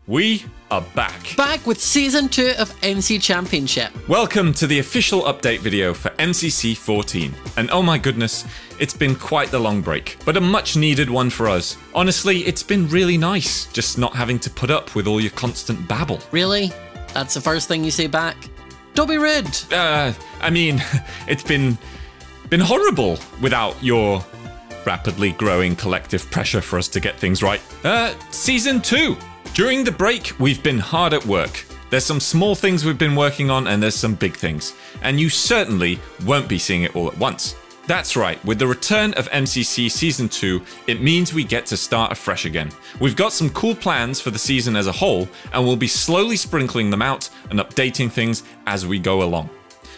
We are back. Back with Season 2 of MC Championship. Welcome to the official update video for MCC 14. And oh my goodness, it's been quite the long break, but a much needed one for us. Honestly, it's been really nice, just not having to put up with all your constant babble. Really? That's the first thing you say back? Don't be rude. I mean, it's been horrible without your rapidly growing collective pressure for us to get things right. Season 2. During the break, we've been hard at work. There's some small things we've been working on and there's some big things. And you certainly won't be seeing it all at once. That's right, with the return of MCC Season 2, it means we get to start afresh again. We've got some cool plans for the season as a whole, and we'll be slowly sprinkling them out and updating things as we go along.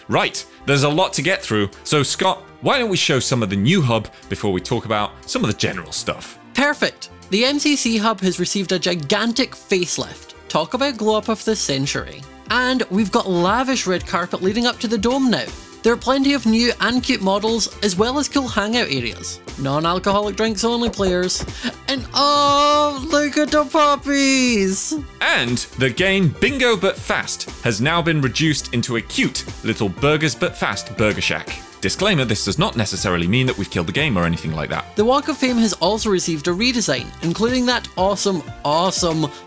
Right, there's a lot to get through, so Scott, why don't we show some of the new hub before we talk about some of the general stuff? Perfect. The MCC hub has received a gigantic facelift. Talk about glow up of the century. And we've got lavish red carpet leading up to the dome now. There are plenty of new and cute models, as well as cool hangout areas. Non-alcoholic drinks only, players. And oh, look at the puppies! And the game Bingo But Fast has now been reduced into a cute little Burgers But Fast Burger Shack. Disclaimer, this does not necessarily mean that we've killed the game or anything like that. The Walk of Fame has also received a redesign, including that awesome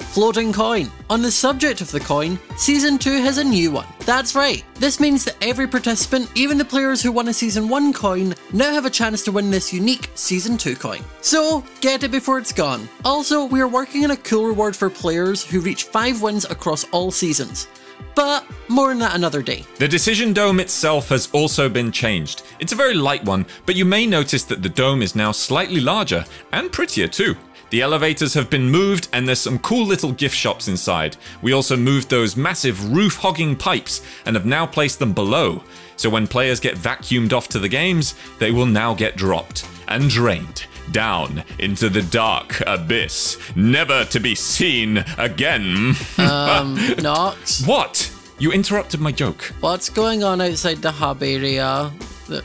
floating coin. On the subject of the coin, Season 2 has a new one. That's right, this means that every participant, even the players who won a Season 1 coin, now have a chance to win this unique Season 2 coin. So, get it before it's gone. Also, we are working on a cool reward for players who reach 5 wins across all seasons. But more on that another day. The Decision Dome itself has also been changed. It's a very light one, but you may notice that the dome is now slightly larger and prettier too. The elevators have been moved and there's some cool little gift shops inside. We also moved those massive roof-hogging pipes and have now placed them below. So when players get vacuumed off to the games, they will now get dropped and drained down into the dark abyss, never to be seen again. Not. What? You interrupted my joke. What's going on outside the hub area?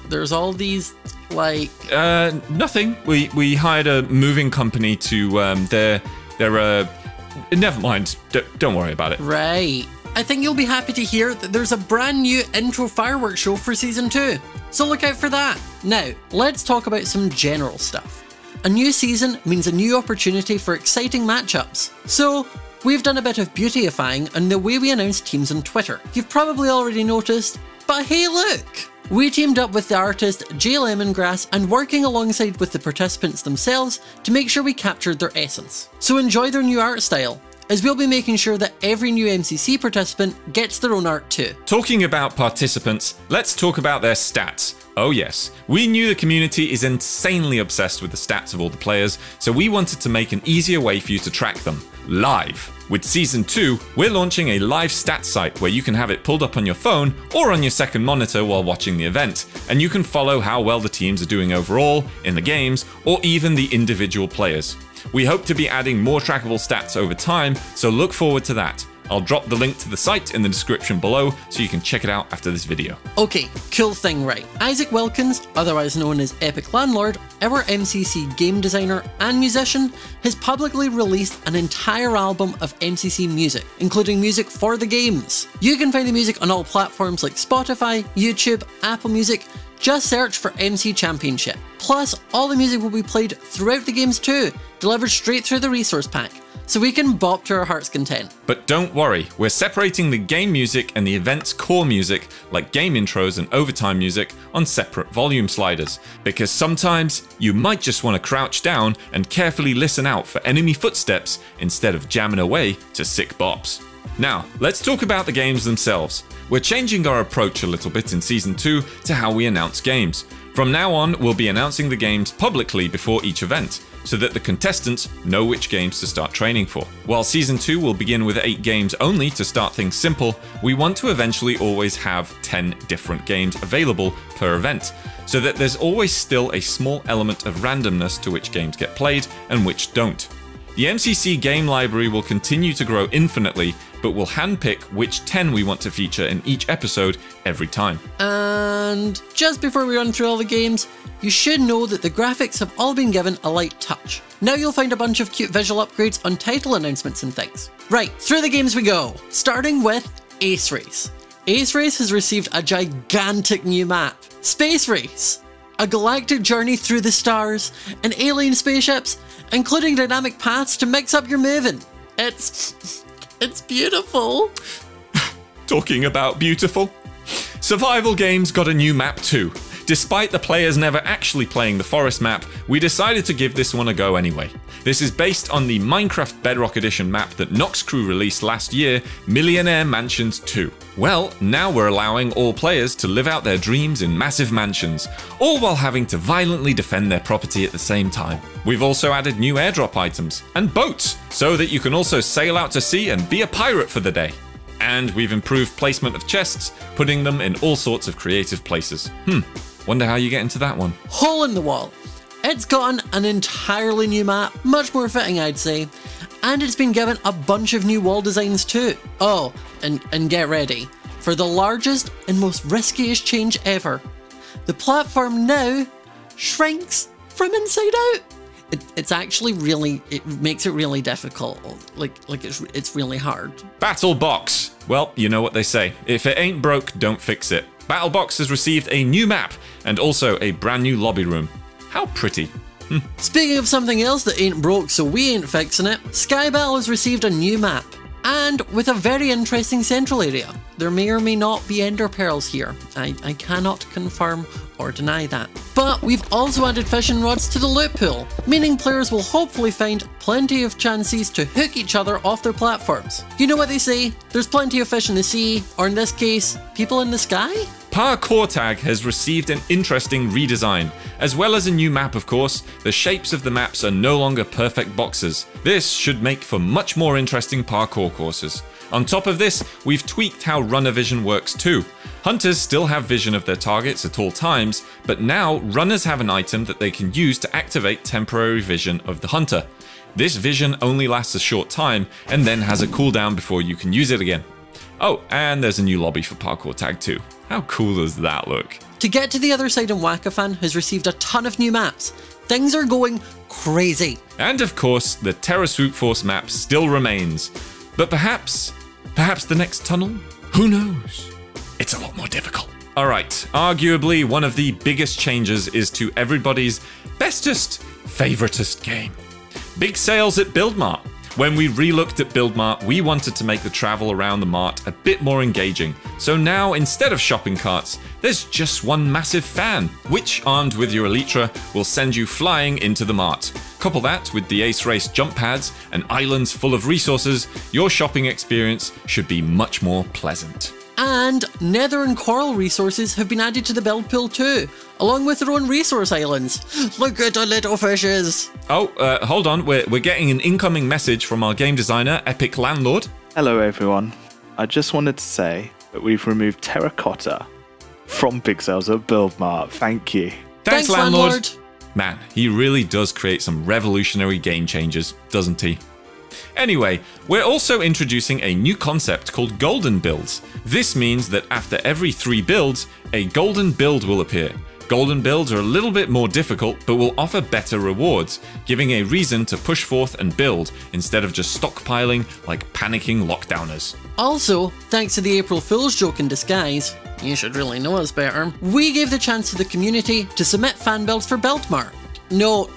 There's all these, like... Nothing. We hired a moving company to, they're never mind. Don't worry about it. Right. I think you'll be happy to hear that there's a brand new intro fireworks show for Season 2. So look out for that. Now, let's talk about some general stuff. A new season means a new opportunity for exciting matchups. So, we've done a bit of beautifying in the way we announce teams on Twitter. You've probably already noticed, but hey look! We teamed up with the artist J Lemongrass and working alongside with the participants themselves to make sure we captured their essence. So enjoy their new art style, as we'll be making sure that every new MCC participant gets their own art too. Talking about participants, let's talk about their stats. Oh yes, we knew the community is insanely obsessed with the stats of all the players, so we wanted to make an easier way for you to track them, live. With Season 2, we're launching a live stats site where you can have it pulled up on your phone or on your second monitor while watching the event, and you can follow how well the teams are doing overall, in the games, or even the individual players. We hope to be adding more trackable stats over time, so look forward to that. I'll drop the link to the site in the description below so you can check it out after this video. Okay, cool thing, right. Isaac Wilkins, otherwise known as Epic Landlord, our MCC game designer and musician, has publicly released an entire album of MCC music, including music for the games. You can find the music on all platforms like Spotify, YouTube, Apple Music. Just search for MC Championship. Plus, all the music will be played throughout the games too, delivered straight through the resource pack, so we can bop to our heart's content. But don't worry, we're separating the game music and the event's core music, like game intros and overtime music, on separate volume sliders, because sometimes you might just want to crouch down and carefully listen out for enemy footsteps instead of jamming away to sick bops. Now, let's talk about the games themselves. We're changing our approach a little bit in Season 2 to how we announce games. From now on, we'll be announcing the games publicly before each event, so that the contestants know which games to start training for. While Season 2 will begin with 8 games only to start things simple, we want to eventually always have 10 different games available per event, so that there's always still a small element of randomness to which games get played and which don't. The MCC game library will continue to grow infinitely, but we'll handpick which 10 we want to feature in each episode every time. And just before we run through all the games, you should know that the graphics have all been given a light touch. Now you'll find a bunch of cute visual upgrades on title announcements and things. Right, through the games we go, starting with Ace Race. Ace Race has received a gigantic new map, Space Race. A galactic journey through the stars, and alien spaceships, including dynamic paths to mix up your moving. It's beautiful. Talking about beautiful. Survival games got a new map too. Despite the players never actually playing the forest map, we decided to give this one a go anyway. This is based on the Minecraft Bedrock Edition map that Nox Crew released last year, Millionaire Mansions 2. Well, now we're allowing all players to live out their dreams in massive mansions, all while having to violently defend their property at the same time. We've also added new airdrop items and boats, so that you can also sail out to sea and be a pirate for the day. And we've improved placement of chests, putting them in all sorts of creative places. Wonder how you get into that one. Hole in the Wall. It's gotten an entirely new map, much more fitting I'd say, and it's been given a bunch of new wall designs too. Oh, and get ready for the largest and most riskiest change ever. The platform now shrinks from inside out. It's actually really, it makes it really difficult, like it's really hard. Battlebox. Well, you know what they say, if it ain't broke, don't fix it. Battlebox has received a new map and also a brand new lobby room. How pretty. Speaking of something else that ain't broke so we ain't fixing it, Sky Battle has received a new map, and with a very interesting central area. There may or may not be ender pearls here. I cannot confirm or deny that. But we've also added fishing rods to the loot pool, meaning players will hopefully find plenty of chances to hook each other off their platforms. You know what they say, there's plenty of fish in the sea, or in this case, people in the sky? Parkour Tag has received an interesting redesign. As well as a new map of course, the shapes of the maps are no longer perfect boxes. This should make for much more interesting parkour courses. On top of this, we've tweaked how runner vision works too. Hunters still have vision of their targets at all times, but now runners have an item that they can use to activate temporary vision of the hunter. This vision only lasts a short time and then has a cooldown before you can use it again. Oh, and there's a new lobby for Parkour Tag too. How cool does that look? To Get to the Other Side and Whack-A-Fan has received a ton of new maps. Things are going crazy. And of course, the Terra Swoop Force map still remains. But perhaps the next tunnel? Who knows? It's a lot more difficult. Alright, arguably one of the biggest changes is to everybody's bestest, favoritist game. Big sales at BuildMart. When we relooked at BuildMart, we wanted to make the travel around the mart a bit more engaging. So now, instead of shopping carts, there's just one massive fan, which, armed with your Elytra, will send you flying into the mart. Couple that with the Ace Race jump pads and islands full of resources, your shopping experience should be much more pleasant. And nether and coral resources have been added to the build pool too, along with their own resource islands. Look at the little fishes. Oh, hold on, we're getting an incoming message from our game designer, Epic Landlord. Hello everyone. I just wanted to say that we've removed terracotta from Big Sales at BuildMart. Thank you. Thanks, Landlord. Man, he really does create some revolutionary game changers, doesn't he? Anyway, we're also introducing a new concept called golden builds. This means that after every 3 builds, a golden build will appear. Golden builds are a little bit more difficult, but will offer better rewards, giving a reason to push forth and build, instead of just stockpiling like panicking lockdowners. Also, thanks to the April Fool's joke in disguise, you should really know us better, we gave the chance to the community to submit fan builds for BuildMart. No,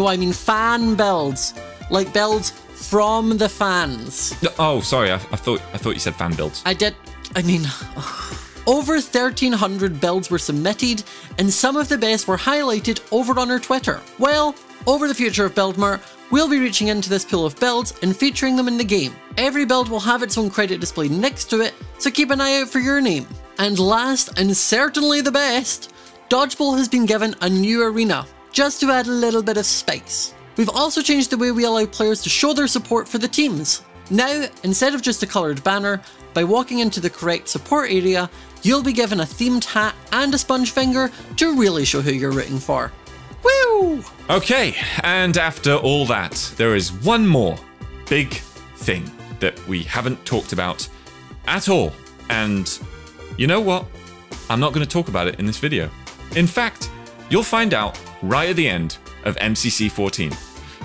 I mean fan builds. Like builds from the fans. Oh, sorry, I thought you said fan builds. Over 1,300 builds were submitted, and some of the best were highlighted over on our Twitter. Well, over the future of BuildMart, we'll be reaching into this pool of builds and featuring them in the game. Every build will have its own credit displayed next to it, so keep an eye out for your name. And last, and certainly the best, Dodgeball has been given a new arena, just to add a little bit of spice. We've also changed the way we allow players to show their support for the teams. Now, instead of just a coloured banner, by walking into the correct support area, you'll be given a themed hat and a sponge finger to really show who you're rooting for. Woo! Okay, and after all that, there is one more big thing that we haven't talked about at all. And you know what? I'm not going to talk about it in this video. In fact, you'll find out right at the end of MCC 14.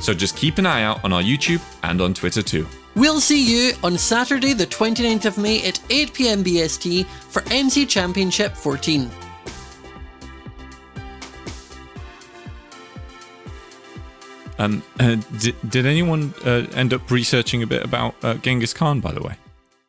So just keep an eye out on our YouTube and on Twitter too. We'll see you on Saturday the 29th of May at 8 PM BST for MC Championship 14. Did anyone end up researching a bit about Genghis Khan, by the way?